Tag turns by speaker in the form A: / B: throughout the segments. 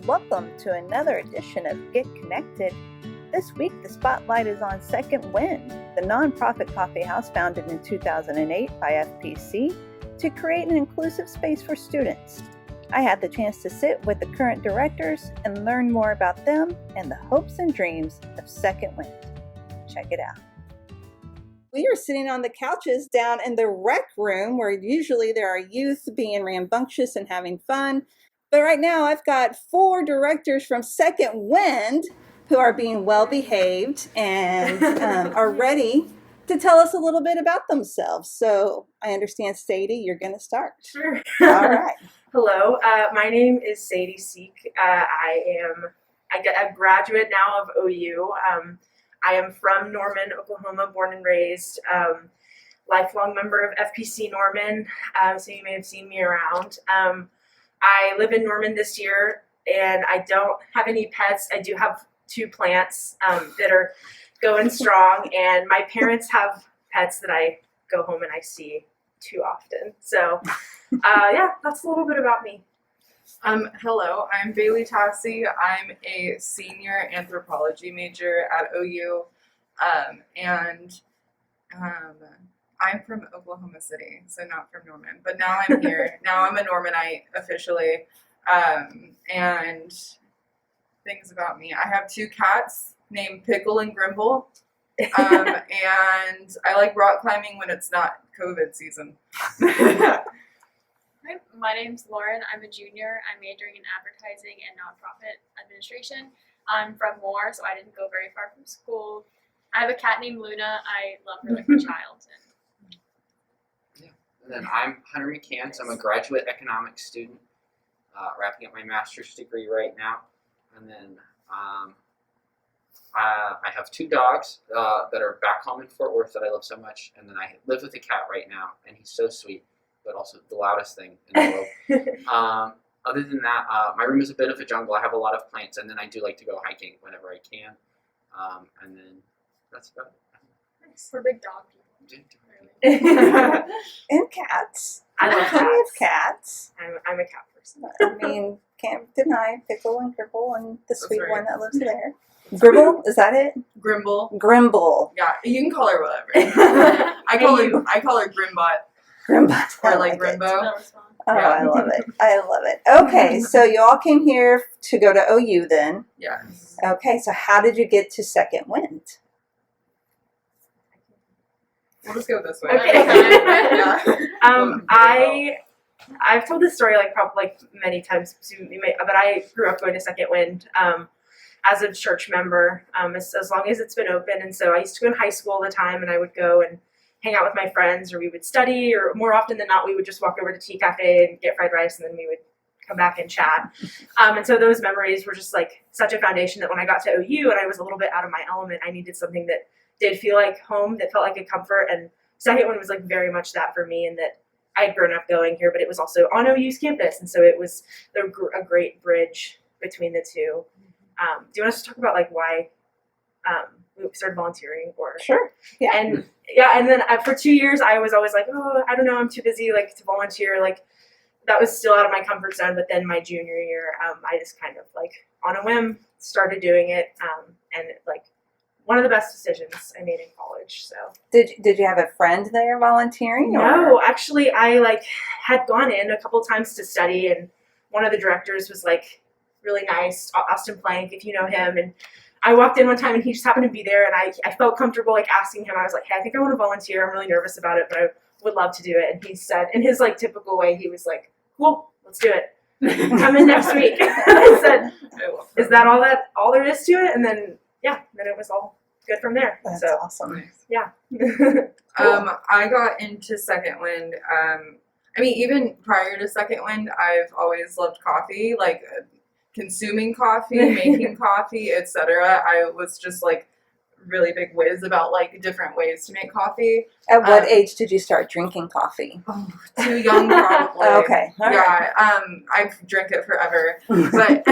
A: Welcome to another edition of Get Connected. This week, the spotlight is on Second Wind, the nonprofit coffee house founded in 2008 by FPC to create an inclusive space for students. I had the chance to sit with the current directors and learn more about them and the hopes and dreams of Second Wind. Check it out. We are sitting on the couches down in the rec room where usually there are youth being rambunctious and having fun. But right now I've got 4 directors from Second Wind who are being well behaved and are ready to tell us a little bit about themselves. So I understand, Sadie, you're going to start.
B: Sure.
A: All right.
B: Hello, my name is Sadie Seek. I am a graduate now of OU. I am from Norman, Oklahoma, born and raised. Lifelong member of FPC Norman, so you may have seen me around. I live in Norman this year, and I don't have any pets. I do have 2 plants that are going strong, and my parents have pets that I go home and I see too often. So, yeah, that's a little bit about me.
C: Hello, I'm Bailey Tassi. I'm a senior anthropology major at OU, and I'm from Oklahoma City, so not from Norman. But now I'm here. Now I'm a Normanite officially. And things about me. I have 2 cats named Pickle and Grimble. And I like rock climbing when it's not COVID season.
D: Hi, my name's Lauren. I'm a junior. I'm majoring in advertising and nonprofit administration. I'm from Moore, so I didn't go very far from school. I have a cat named Luna. I love her like a child.
E: And then I'm Hunter McCann. So I'm a graduate economics student, wrapping up my master's degree right now. And then I have 2 dogs that are back home in Fort Worth that I love so much. And then I live with a cat right now, and he's so sweet, but also the loudest thing in the world. Other than that, my room is a bit of a jungle. I have a lot of plants, and then I do like to go hiking whenever I can. And then that's about it.
D: Nice. We're big dog people.
A: And cats.
B: I love
A: Plenty of
B: cats.
A: cats.
B: I'm a cat person.
A: I mean, can't deny Pickle and Gribble and the sweet
C: right.
A: one that lives there. Gribble, is that it?
C: Grimble.
A: Grimble.
C: Yeah, you can call her whatever. I call her Grimbot
A: Grimble.
C: or like
A: it.
C: Grimbo.
D: That was fun.
A: Oh,
C: Yeah.
A: I love it. I love it. Okay, so you all came here to go to OU then.
C: Yes.
A: Okay, so how did you get to Second Wind?
C: We'll just go this way.
B: Okay.
C: Yeah.
B: I've told this story probably many times, but I grew up going to Second Wind as a church member as long as it's been open. And so I used to go in high school all the time, and I would go and hang out with my friends, or we would study, or more often than not, we would just walk over to Tea Cafe and get fried rice, and then we would come back and chat. And so those memories were just such a foundation that when I got to OU and I was a little bit out of my element, I needed something that did feel like home, that felt like a comfort. And Second One was very much that for me, and that I had grown up going here, but it was also on OU's campus. And so it was a great bridge between the two. Do you want us to talk about why we started volunteering? Or
A: Sure. Yeah.
B: And then for 2 years I was always oh, I don't know, I'm too busy to volunteer. That was still out of my comfort zone. But then my junior year, I just kind of on a whim started doing it, and one of the best decisions I made in college. So
A: Did you have a friend there volunteering?
B: no, actually I had gone in a couple times to study, and one of the directors was really nice, Austin Plank, if you know him. And I walked in one time and he just happened to be there, and I felt comfortable asking him. I was hey, I think I want to volunteer. I'm really nervous about it, but I would love to do it. And he said, in his typical way, he was cool, let's do it. Come in next week. I said, is that all there is to it? And then then it was all good from there.
A: That's
B: So
A: awesome.
B: yeah.
C: I got into Second Wind. Even prior to Second Wind, I've always loved coffee, consuming coffee, making coffee, etc. I was just really big whiz about different ways to make coffee.
A: At what age did you start drinking coffee?
C: Oh, too young probably.
A: Okay. All right.
C: Yeah. I've drank it forever, but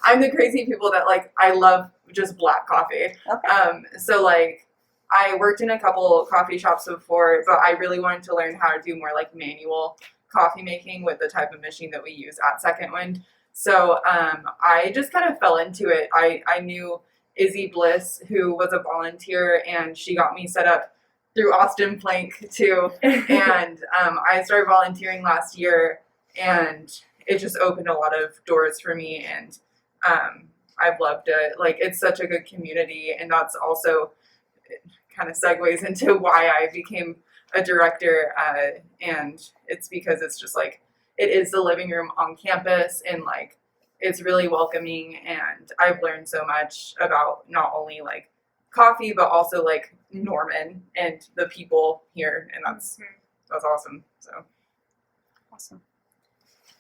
C: I'm the crazy people that I love just black coffee.
A: Okay.
C: So I worked in a couple coffee shops before, but I really wanted to learn how to do more manual coffee making with the type of machine that we use at Second Wind. So I just kind of fell into it. I knew Izzy Bliss, who was a volunteer, and she got me set up through Austin Plank too. And I started volunteering last year, and it just opened a lot of doors for me, and I've loved it. Like, it's such a good community, and that's also kind of segues into why I became a director, and it's because it's just like, it is the living room on campus, and like, it's really welcoming, and I've learned so much about not only like coffee, but also like Norman and the people here, and that's awesome. So
A: Awesome.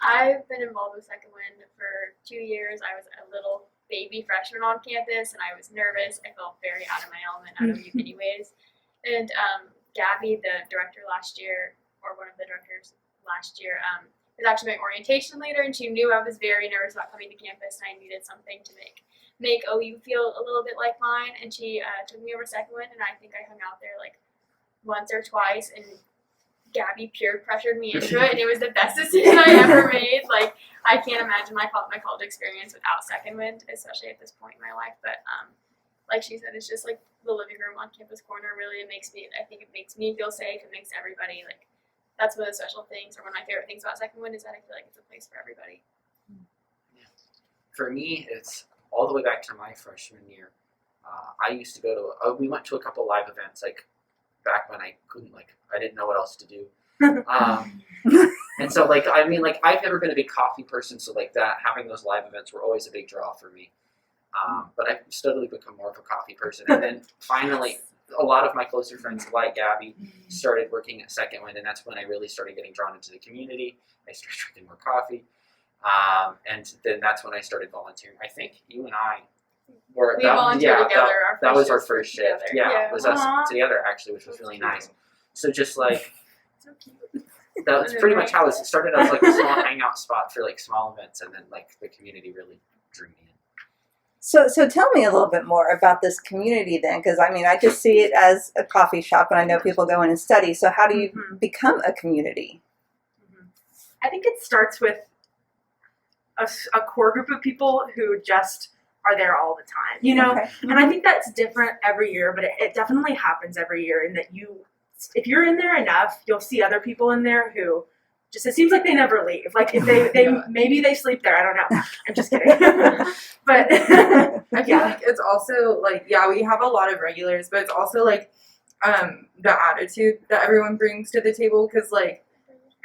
D: I've been involved with Second Wind for 2 years. I was a little baby freshman on campus, and I was nervous. I felt very out of my element, out of youth anyways. And Gabby, the director last year, or one of the directors last year, was actually my orientation leader, and she knew I was very nervous about coming to campus, and I needed something to make OU feel a little bit like mine. And she took me over Second Wind, and I think I hung out there like once or twice, and Gabby peer pressured me into it, and it was the best decision I ever made. Like, I can't imagine my college experience without Second Wind, especially at this point in my life. But like she said, it's just like the living room on campus corner. Really, I think it makes me feel safe. It makes everybody, like, that's one of the special things, or one of my favorite things about Second Wind, is that I feel like it's a place for everybody.
E: For me, it's all the way back to my freshman year. I used to go to, we went to a couple live events, like back when I didn't know what else to do. And so, like, I mean, like, I've never been a big coffee person, so like that, having those live events were always a big draw for me. But I've steadily become more of a coffee person. And then finally, a lot of my closer friends, like Gabby, started working at Second Wind, and that's when I really started getting drawn into the community. I started drinking more coffee. And then that's when I started volunteering. I think you and I were,
D: We volunteered together.
E: that was our first shift.
D: together.
E: Yeah,
D: Yeah.
E: it was us
B: Aw.
E: together, actually, which was really nice. So just like,
B: So cute.
E: that's pretty much how this, it started as like a small hangout spot for like small events, and then like the community really drew me in.
A: So tell me a little bit more about this community then, because I mean, I just see it as a coffee shop, and I know people go in and study. So how do you become a community?
B: I think it starts with a core group of people who just are there all the time, you know?
A: Okay.
B: And I think that's different every year, but it definitely happens every year in that if you're in there enough, you'll see other people in there who just, it seems like they never leave. Like, if they maybe they sleep there, I don't know. I'm just kidding. But
C: I feel like it's also like, yeah, we have a lot of regulars, but it's also like the attitude that everyone brings to the table, because like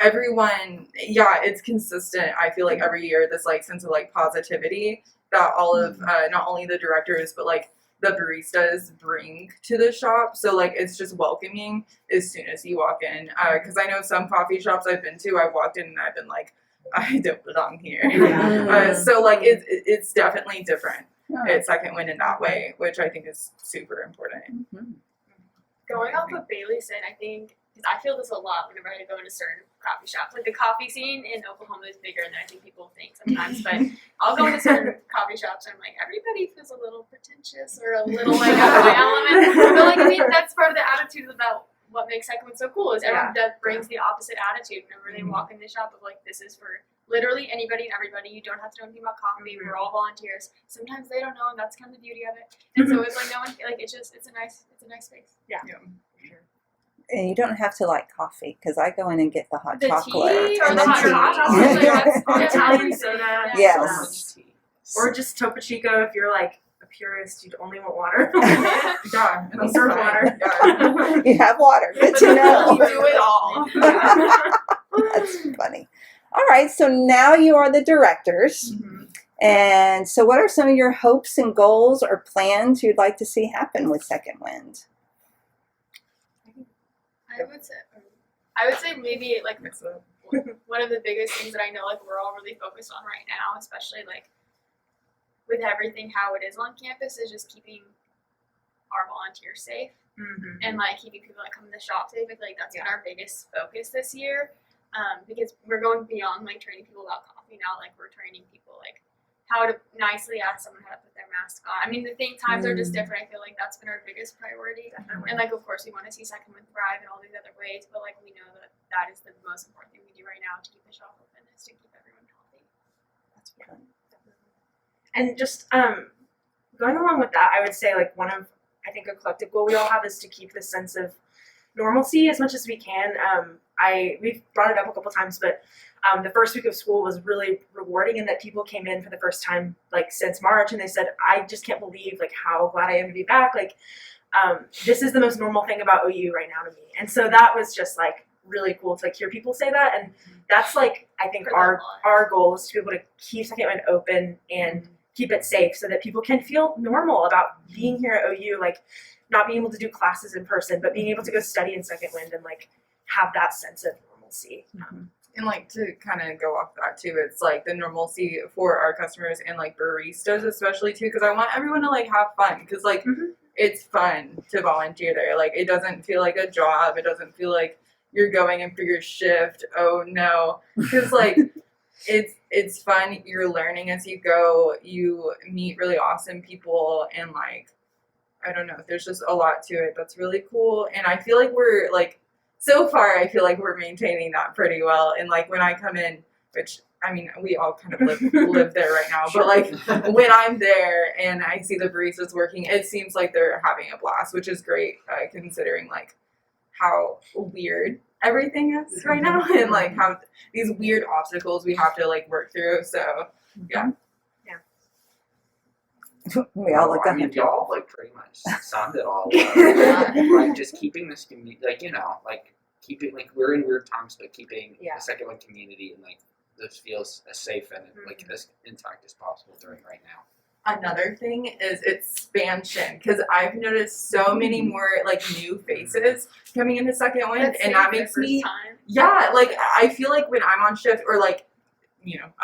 C: everyone, yeah, it's consistent. I feel like every year, this like sense of like positivity that all of not only the directors but like the baristas bring to the shop. So like, it's just welcoming as soon as you walk in, because I know some coffee shops I've been to, I've walked in and I've been like, I don't belong here. So like, it's definitely different at Second Wind in that way, which I think is super important.
D: Going off what Bailey said, I think, because I feel this a lot whenever I go into certain coffee shops. Like, the coffee scene in Oklahoma is bigger than I think people think sometimes. But I'll go into certain coffee shops and I'm like, everybody feels a little pretentious or a little like out of my element. But like, I mean, that's part of the attitude about what makes Second Wind so cool, is everyone that brings the opposite attitude whenever they walk in the shop of like, this is for literally anybody and everybody. You don't have to know anything about coffee. We're all volunteers. Sometimes they don't know, and that's kind of the beauty of it. And so it's like, no one, like, it's a nice space.
B: Yeah.
A: And you don't have to like coffee, because I go in and get the hot
D: The
A: chocolate.
D: tea or
A: and
D: the
A: then
D: hot
A: tea.
D: chocolate.
B: Or
D: Yeah.
B: Italian soda.
A: Yes.
B: Or just Topo Chico if you're like a purist, you'd only want water.
C: Yeah, and
B: I'll serve
C: fine.
B: water.
C: Yeah.
A: You have water. Good to
B: You
A: know.
B: do it all.
A: That's funny. All right, so now you are the directors. And so what are some of your hopes and goals or plans you'd like to see happen with Second Wind?
D: I would say maybe like
C: Mix it up.
D: one of the biggest things that I know like we're all really focused on right now, especially like with everything how it is on campus, is just keeping our volunteers safe and like keeping people that come to the shop safe. I feel like that's been our biggest focus this year, because we're going beyond like training people about coffee now. Like, we're training people like how to nicely ask someone how to put their mask on. I mean, the times are just different. I feel like that's been our biggest priority. And like, of course, we want to see Second Wind thrive in all these other ways, but like, we know that is the most important thing we do right now to keep the shop open, is to keep everyone healthy.
A: That's
B: And just going along with that, I would say like I think a collective goal we all have is to keep this sense of normalcy as much as we can. We've brought it up a couple times, but the first week of school was really rewarding in that people came in for the first time like since March, and they said, I just can't believe like how glad I am to be back. Like this is the most normal thing about OU right now to me. And so that was just like really cool to like hear people say that. And that's like I think our goal is to be able to keep Second Wind open and keep it safe so that people can feel normal about being here at OU, like not being able to do classes in person, but being able to go study in Second Wind and like have that sense of normalcy.
C: And like to kind of go off that too, it's like the normalcy for our customers and like baristas especially too, because I want everyone to like have fun, because like it's fun to volunteer there. Like it doesn't feel like a job. It doesn't feel like you're going in for your shift. Oh no, because like it's fun. You're learning as you go. You meet really awesome people, and like I don't know, there's just a lot to it that's really cool. And I feel like we're like, so far I feel like we're maintaining that pretty well. And like when I come in, which I mean we all kind of live there right now, but like when I'm there and I see the baristas working, it seems like they're having a blast, which is great considering like how weird everything is right now, and like how these weird obstacles we have to like work through. So yeah.
A: We all look
E: I
A: up
E: mean,
A: at
E: y'all like pretty much summed it all up. Like just keeping this community, like like keeping like we're in weird times, but keeping the Second Wind community and like this feels as safe and like as intact as possible during right now.
C: Another thing is expansion, because I've noticed so many more like new faces coming into Second Wind, and that makes me like I feel like when I'm on shift or like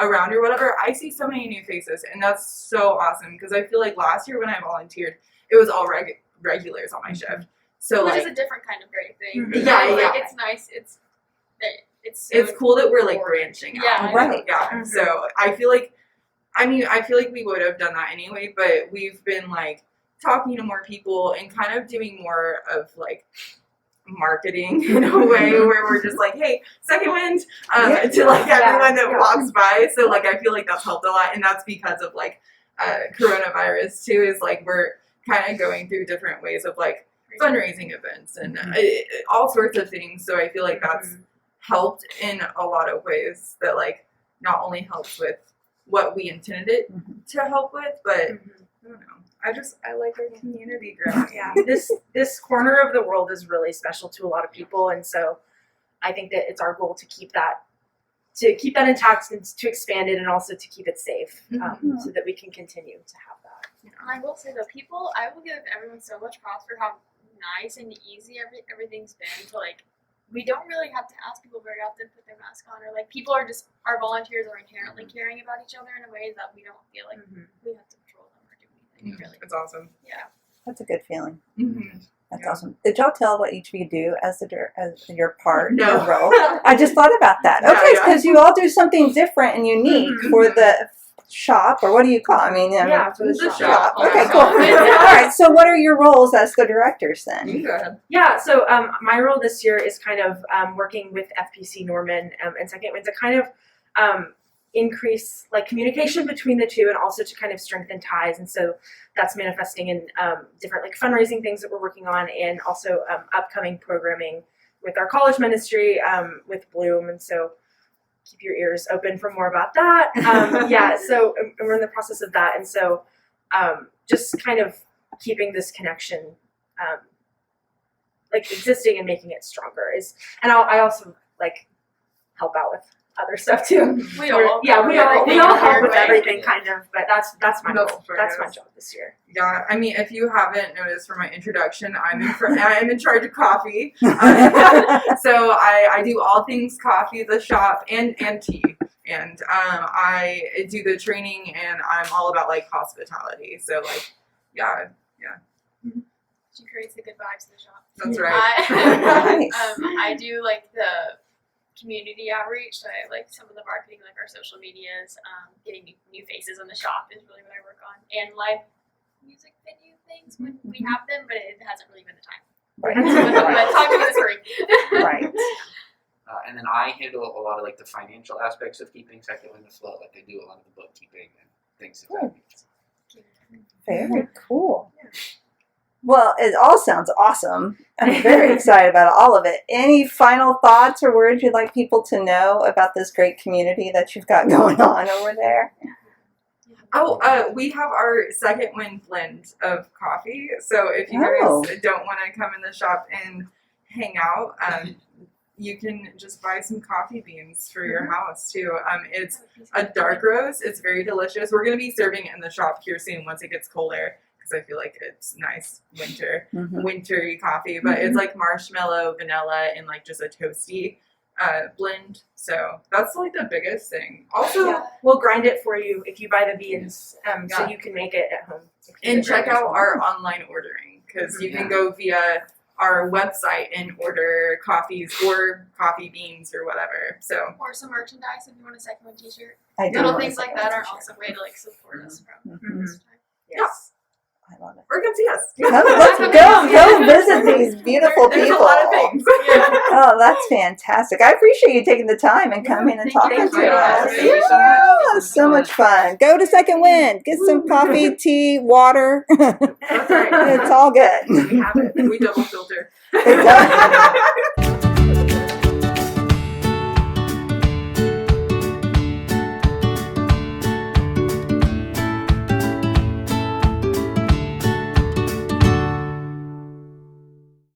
C: around or whatever, I see so many new faces, and that's so awesome, because I feel like last year when I volunteered, it was all regulars on my shift. So
D: which
C: like
D: is a different kind of great thing.
C: Yeah.
D: It's nice.
C: It's cool that we're like branching out.
D: Yeah,
A: right.
C: Yeah. So I feel like we would have done that anyway, but we've been like talking to more people and kind of doing more of like marketing in a way where we're just like, hey, Second Wind, to like everyone that walks by. So like I feel like that's helped a lot, and that's because of like coronavirus too, is like we're kind of going through different ways of like fundraising events and all sorts of things. So I feel like that's helped in a lot of ways, that like not only helps with what we intended it to help with, but I don't know. I like our community growing.
B: Yeah, this corner of the world is really special to a lot of people, and so I think that it's our goal to keep that intact and to expand it, and also to keep it safe, so that we can continue to have that.
D: I will say though, I will give everyone so much props for how nice and easy everything's been. To like, we don't really have to ask people very often to put their mask on, or like our volunteers are inherently caring about each other in a way that we don't feel like we have to control them or do anything. Really,
C: It's awesome.
D: yeah.
A: That's a good feeling. That's
C: Yeah.
A: awesome. Did y'all tell what each of you do as your part,
C: No.
A: your role? I just thought about that.
C: Yeah,
A: Okay,
C: yeah.
A: because you all do something different and unique for the shop, or what do you call it? I mean,
B: For the
A: shop.
C: Yeah.
A: Okay, cool. All right, so what are your roles as the directors
C: You
A: then?
C: can go ahead.
B: Yeah, so my role this year is kind of working with FPC Norman and Second Wind to kind of increase like communication between the two, and also to kind of strengthen ties. And so that's manifesting in different like fundraising things that we're working on, and also upcoming programming with our college ministry with Bloom. And so keep your ears open for more about that. So and we're in the process of that, and so just kind of keeping this connection like existing and making it stronger and I also like help out with other stuff too.
D: We all
B: help with
D: right?
B: everything kind of, but that's my
C: That's
B: goal.
C: fair,
B: That's my
C: yes.
B: job this year.
C: Yeah, I mean, if you haven't noticed from my introduction, I'm in charge of coffee. So I do all things coffee, the shop, and tea. And I do the training, and I'm all about like hospitality. So like, yeah,
D: She creates the good vibes in the shop.
C: that's right.
A: Nice.
D: I do like the community outreach. So I like some of the marketing, like our social medias, getting new faces in the shop is really what I work on, and live music venue things when we have them, but it hasn't really been the time.
A: Right.
D: But talk to me this spring.
A: Right.
E: And then I handle a lot of like the financial aspects of keeping Second Wind afloat. Like I do a lot of the bookkeeping and things of that nature.
A: Very cool. Well, it all sounds awesome. I'm very excited about all of it. Any final thoughts or words you'd like people to know about this great community that you've got going on over there?
C: We have our Second Wind blend of coffee. So if you
A: Oh.
C: guys don't want to come in the shop and hang out, you can just buy some coffee beans for your house too. It's a dark roast. It's very delicious. We're going to be serving it in the shop here soon once it gets colder, because I feel like it's nice wintery coffee. But it's like marshmallow, vanilla, and like just a toasty blend. So that's like the biggest thing. Also,
B: We'll grind it for you if you buy the beans, so
C: Yeah.
B: you can make it at home.
C: and check out our online ordering, because you can go via our website and order coffees or coffee beans or whatever. So
D: Or some merchandise if you want a Second Wind t-shirt.
A: I do
D: Little
A: want a
D: things like
A: second
D: that are
A: t-shirt.
D: also a way to like support us from
A: Mhm.
D: this time.
B: Yes.
A: I love it.
C: or come see us.
A: Let's go visit these beautiful
C: There's
A: people.
C: a lot of things.
A: Oh, that's fantastic. I appreciate you taking the time and coming and talking
B: Thank
A: to
B: you.
A: us.
C: Thank you so much.
A: Yeah, it's so much fun. Go to Second Wind. Get some coffee, tea, water.
B: That's right.
A: It's all good.
B: We have it.
C: We double filter.
A: Exactly.